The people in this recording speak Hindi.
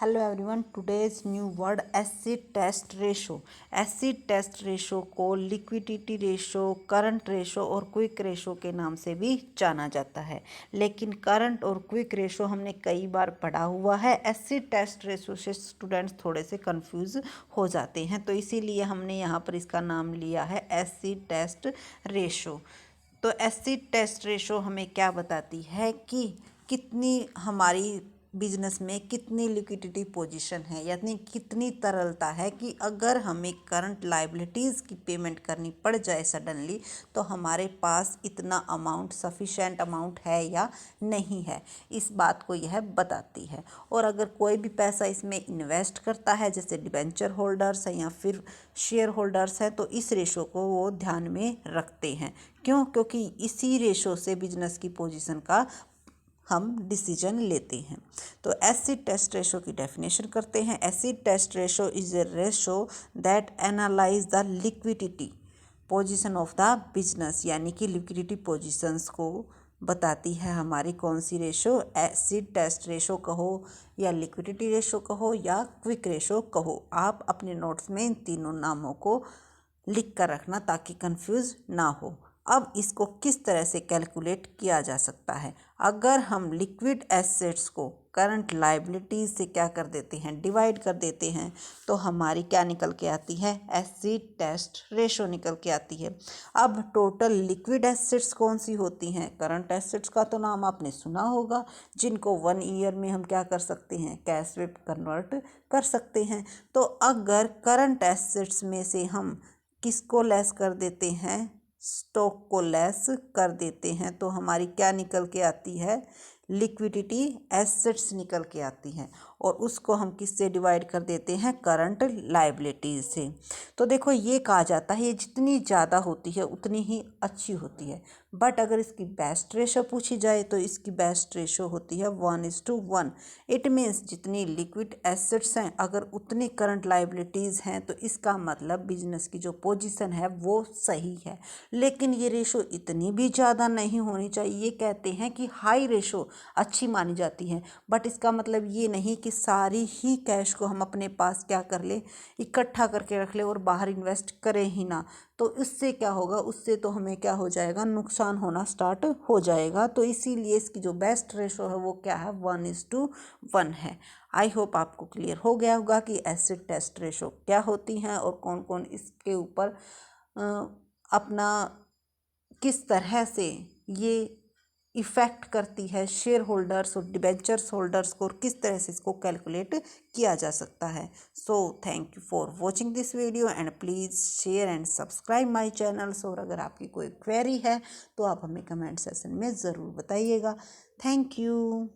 Hello everyone, today's new word acid test ratio. Acid test ratio को लिक्विडिटी रेशो, करंट रेशो और क्विक रेशो के नाम से भी जाना जाता है। लेकिन करंट और क्विक रेशो हमने कई बार पढ़ा हुआ है। एसिड टेस्ट रेशो से स्टूडेंट्स थोड़े से कंफ्यूज हो जाते हैं, तो इसीलिए हमने यहाँ पर इसका नाम लिया है एसिड टेस्ट रेशो। तो एसिड टेस्ट रेशो हमें क्या बताती है कि कितनी हमारी बिजनेस में कितनी लिक्विडिटी पोजीशन है, यानी कितनी तरलता है कि अगर हमें करंट लायबिलिटीज़ की पेमेंट करनी पड़ जाए सडनली, तो हमारे पास इतना अमाउंट सफिशेंट अमाउंट है या नहीं है, इस बात को यह बताती है। और अगर कोई भी पैसा इसमें इन्वेस्ट करता है, जैसे डिबेंचर होल्डर्स हैं या फिर शेयर होल्डर्स हैं, तो इस रेशो को वो ध्यान में रखते हैं। क्यों? क्योंकि इसी रेशो से बिजनेस की पोजीशन का हम डिसीजन लेते हैं। तो एसिड टेस्ट रेशो की डेफिनेशन करते हैं। Acid test ratio is a ratio that analyse the liquidity position of the business, यानी कि लिक्विडिटी पोजीशंस को बताती है हमारी कौन सी रेशो। एसिड टेस्ट रेशो कहो या लिक्विडिटी रेशो कहो या क्विक रेशो कहो, आप अपने नोट्स में इन तीनों नामों को लिख कर रखना ताकि कंफ्यूज ना हो। अब इसको किस तरह से कैलकुलेट किया जा सकता है? अगर हम लिक्विड एसेट्स को करंट लायबिलिटीज़ से क्या कर देते हैं, डिवाइड कर देते हैं, तो हमारी क्या निकल के आती है? एसिड टेस्ट रेशो निकल के आती है। अब टोटल लिक्विड एसेट्स कौन सी होती हैं? करंट एसेट्स का तो नाम आपने सुना होगा, जिनको 1 ईयर में हम क्या कर सकते हैं? कैश में कन्वर्ट कर सकते हैं। तो अगर करंट एसेट्स में से हम किसको लेस कर देते हैं? स्टॉक को लेस कर देते हैं, तो हमारी क्या निकल के आती है? लिक्विडिटी एसेट्स निकल के आती हैं। और उसको हम किससे डिवाइड कर देते हैं? करंट लायबिलिटीज से। तो देखो, ये कहा जाता है ये जितनी ज़्यादा होती है उतनी ही अच्छी होती है। बट अगर इसकी बेस्ट रेशो पूछी जाए तो इसकी बेस्ट रेशो होती है 1:1। इट मीन्स जितनी लिक्विड एसेट्स हैं अगर उतनी करंट लायबिलिटीज़ हैं, तो इसका मतलब बिजनेस की जो पोजीशन है वो सही है। लेकिन ये रेशो इतनी भी ज़्यादा नहीं होनी चाहिए। ये कहते हैं कि हाई रेशो अच्छी मानी जाती है, बट इसका मतलब ये नहीं कि सारी ही कैश को हम अपने पास क्या कर ले, इकट्ठा करके रख ले और बाहर इन्वेस्ट करें ही ना। तो इससे क्या होगा? उससे तो हमें क्या हो जाएगा? नुकसान होना स्टार्ट हो जाएगा। तो इसीलिए इसकी जो बेस्ट रेशो है वो क्या है? 1:1 है। आई होप आपको क्लियर हो गया होगा कि एसिड टेस्ट रेशो क्या होती हैं और कौन कौन इसके ऊपर अपना किस तरह से ये इफ़ेक्ट करती है शेयर होल्डर्स और डिबेंचर्स होल्डर्स को, और किस तरह से इसको कैलकुलेट किया जा सकता है। So thank you for watching this video and please share and subscribe my channels. और अगर आपकी कोई क्वेरी है तो आप हमें कमेंट सेक्शन में ज़रूर बताइएगा। Thank you.